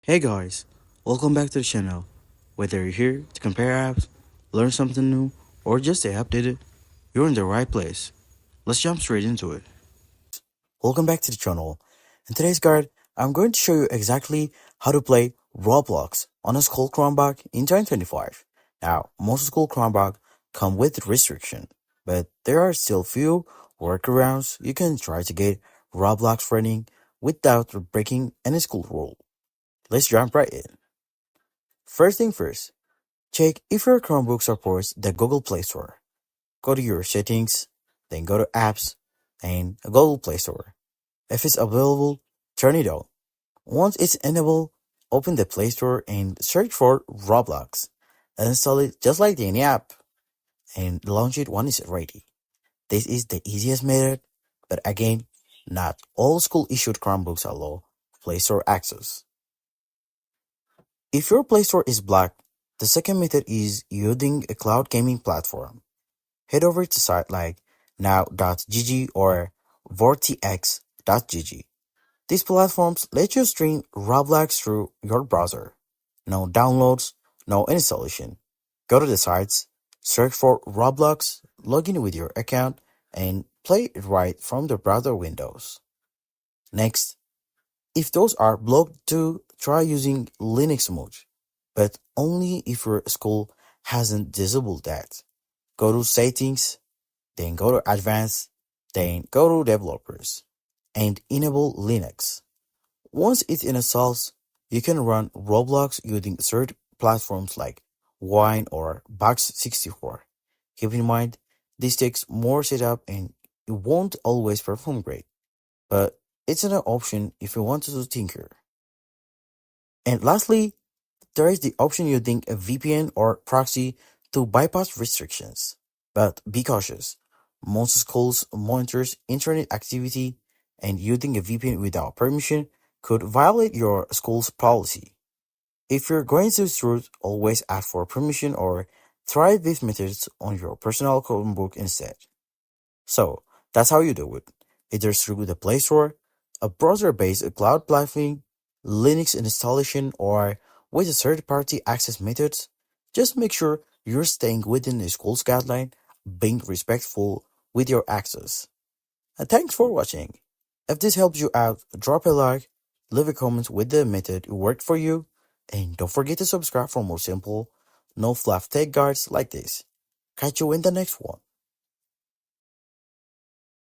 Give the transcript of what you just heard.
Hey guys, welcome back to the channel. Whether you're here to compare apps, learn something new, or just stay updated, you're in the right place. Let's jump straight into it. Welcome back to the channel. In today's guide, I'm going to show you exactly how to play Roblox on a school Chromebook in 2025. Now, most school Chromebook come with restriction, but there are still few workarounds you can try to get Roblox running without breaking any school rule. Let's jump right in. First thing first, check if your Chromebook supports the Google Play Store. Go to your settings, then go to apps, and Google Play Store. If it's available, turn it on. Once it's enabled, open the Play Store and search for Roblox. Install it just like any app and launch it when it's ready. This is the easiest method, but again, not all school issued Chromebooks allow Play Store access. If your Play Store is blocked, the second method is using a cloud gaming platform. Head over to sites like now.gg or vortx.gg. These platforms let you stream Roblox through your browser. No downloads, no installation. Go to the sites, search for Roblox, log in with your account, and play it right from the browser windows. Next, if those are blocked too, try using Linux mode, but only if your school hasn't disabled that. Go to Settings, then go to Advanced, then go to Developers, and enable Linux. Once it installs, you can run Roblox using third platforms like Wine or Box64. Keep in mind, this takes more setup and it won't always perform great, but it's an option if you want to tinker. And lastly, there is the option using a VPN or proxy to bypass restrictions. But be cautious. Most schools monitors internet activity and using a VPN without permission could violate your school's policy. If you're going this route, always ask for permission or try these methods on your personal Chromebook instead. So that's how you do it. Either through the Play Store, a browser-based cloud platform, Linux installation, or with a third-party access methods. Just make sure you're staying within the school's guideline, being respectful with your access. And thanks for watching. If this helps you out, drop a like, leave a comment with the method it worked for you, and don't forget to subscribe for more simple, no fluff tech guides like this. Catch you in the next one.